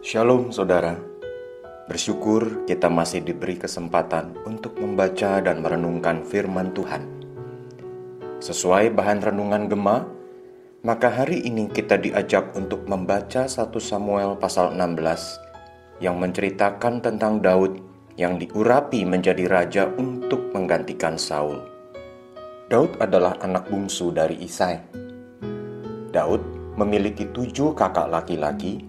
Shalom saudara, bersyukur kita masih diberi kesempatan untuk membaca dan merenungkan firman Tuhan. Sesuai bahan renungan Gema, maka hari ini kita diajak untuk membaca 1 Samuel pasal 16 yang menceritakan tentang Daud yang diurapi menjadi raja untuk menggantikan Saul. Daud adalah anak bungsu dari Isai. Daud memiliki 7 kakak laki-laki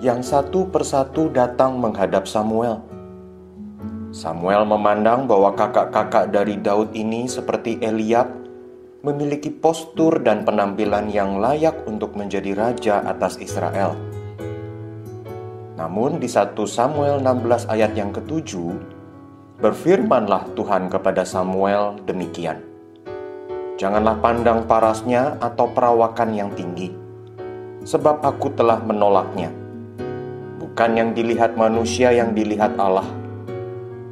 yang satu persatu datang menghadap Samuel. Samuel memandang bahwa kakak-kakak dari Daud ini seperti Eliab, memiliki postur dan penampilan yang layak untuk menjadi raja atas Israel. Namun di 1 Samuel 16 ayat yang ke-7, berfirmanlah Tuhan kepada Samuel demikian, "Janganlah pandang parasnya atau perawakan yang tinggi, sebab aku telah menolaknya. Bukan yang dilihat manusia yang dilihat Allah.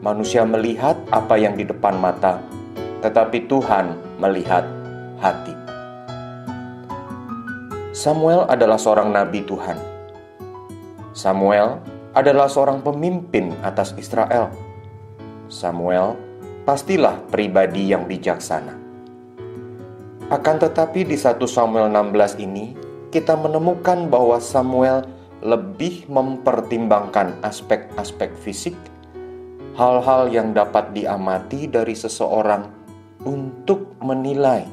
Manusia melihat apa yang di depan mata, tetapi Tuhan melihat hati." Samuel adalah seorang nabi Tuhan. Samuel adalah seorang pemimpin atas Israel. Samuel pastilah pribadi yang bijaksana. Akan tetapi di 1 Samuel 16 ini, kita menemukan bahwa Samuel lebih mempertimbangkan aspek-aspek fisik, hal-hal yang dapat diamati dari seseorang untuk menilai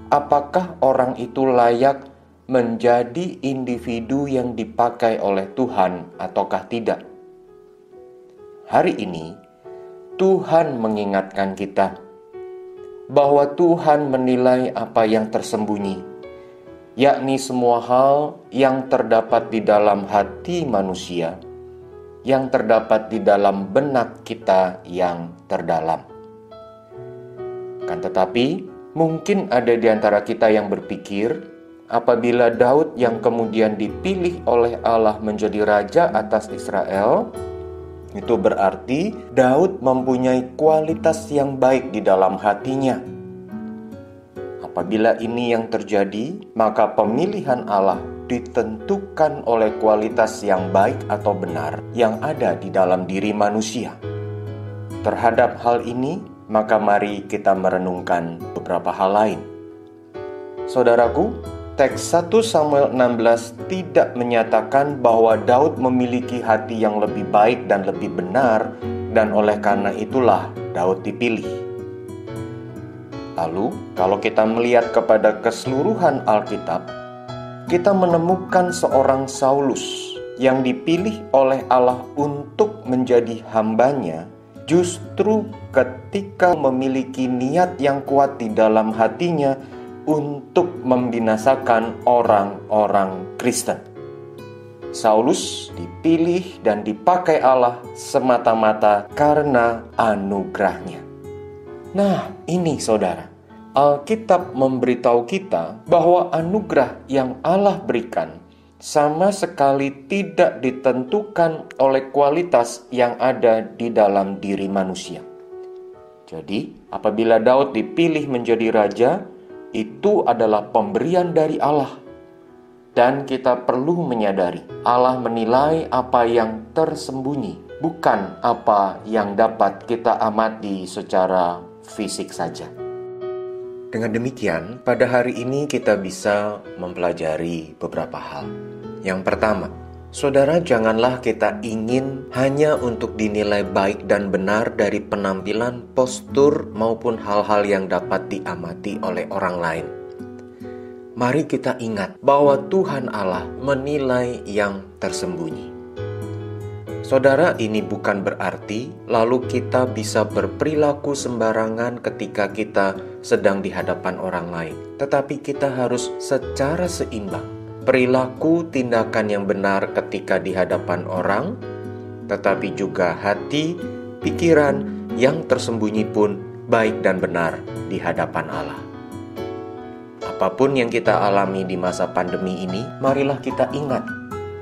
apakah orang itu layak menjadi individu yang dipakai oleh Tuhan ataukah tidak. Hari ini, Tuhan mengingatkan kita bahwa Tuhan menilai apa yang tersembunyi, yakni semua hal yang terdapat di dalam hati manusia, yang terdapat di dalam benak kita yang terdalam. Kan tetapi, mungkin ada di antara kita yang berpikir, apabila Daud yang kemudian dipilih oleh Allah menjadi raja atas Israel, itu berarti Daud mempunyai kualitas yang baik di dalam hatinya. Apabila ini yang terjadi, maka pemilihan Allah ditentukan oleh kualitas yang baik atau benar yang ada di dalam diri manusia. Terhadap hal ini, maka mari kita merenungkan beberapa hal lain. Saudaraku, teks 1 Samuel 16 tidak menyatakan bahwa Daud memiliki hati yang lebih baik dan lebih benar, dan oleh karena itulah Daud dipilih. Lalu, kalau kita melihat kepada keseluruhan Alkitab, kita menemukan seorang Saulus yang dipilih oleh Allah untuk menjadi hambanya, justru ketika memiliki niat yang kuat di dalam hatinya untuk membinasakan orang-orang Kristen. Saulus dipilih dan dipakai Allah semata-mata karena anugerahnya. Nah, ini saudara, Alkitab memberitahu kita bahwa anugerah yang Allah berikan sama sekali tidak ditentukan oleh kualitas yang ada di dalam diri manusia. Jadi, apabila Daud dipilih menjadi raja, itu adalah pemberian dari Allah. Dan kita perlu menyadari, Allah menilai apa yang tersembunyi, bukan apa yang dapat kita amati secara fisik saja. Dengan demikian, pada hari ini kita bisa mempelajari beberapa hal. Yang pertama, saudara, janganlah kita ingin hanya untuk dinilai baik dan benar dari penampilan, postur, maupun hal-hal yang dapat diamati oleh orang lain. Mari kita ingat bahwa Tuhan Allah menilai yang tersembunyi. Saudara, ini bukan berarti lalu kita bisa berperilaku sembarangan ketika kita sedang di hadapan orang lain. Tetapi kita harus secara seimbang. Perilaku tindakan yang benar ketika di hadapan orang, tetapi juga hati, pikiran yang tersembunyi pun baik dan benar di hadapan Allah. Apapun yang kita alami di masa pandemi ini, marilah kita ingat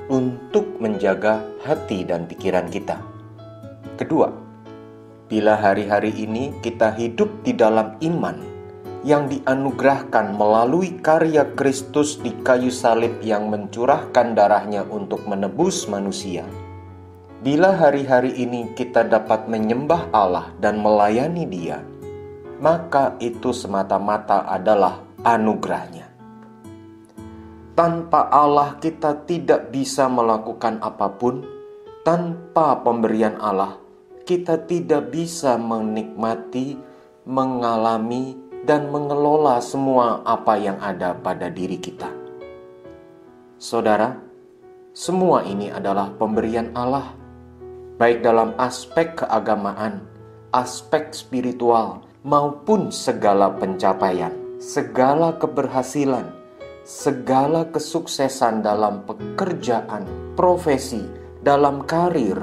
untuk menjaga hati dan pikiran kita. Kedua, bila hari-hari ini kita hidup di dalam iman, yang dianugerahkan melalui karya Kristus di kayu salib yang mencurahkan darahnya untuk menebus manusia. Bila hari-hari ini kita dapat menyembah Allah dan melayani Dia, maka itu semata-mata adalah anugerahnya. Tanpa Allah kita tidak bisa melakukan apapun. Tanpa pemberian Allah, kita tidak bisa menikmati, mengalami, dan mengelola semua apa yang ada pada diri kita. Saudara, semua ini adalah pemberian Allah, baik dalam aspek keagamaan, aspek spiritual, maupun segala pencapaian, segala keberhasilan, segala kesuksesan dalam pekerjaan, profesi, dalam karir,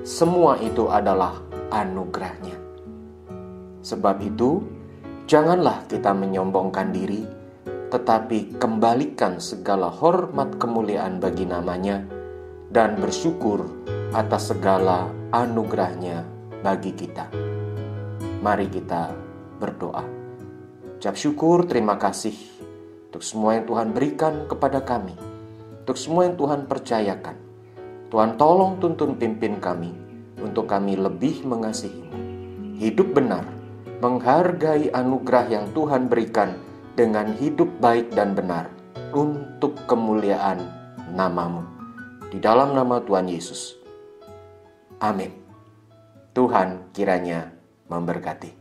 semua itu adalah anugerahnya. Sebab itu, janganlah kita menyombongkan diri, tetapi kembalikan segala hormat kemuliaan bagi namanya, dan bersyukur atas segala anugerahnya bagi kita. Mari kita berdoa. Ucap syukur, terima kasih untuk semua yang Tuhan berikan kepada kami, untuk semua yang Tuhan percayakan. Tuhan tolong tuntun pimpin kami, untuk kami lebih mengasihi-Mu, hidup benar, menghargai anugerah yang Tuhan berikan dengan hidup baik dan benar untuk kemuliaan nama-Mu. Di dalam nama Tuhan Yesus. Amin. Tuhan kiranya memberkati.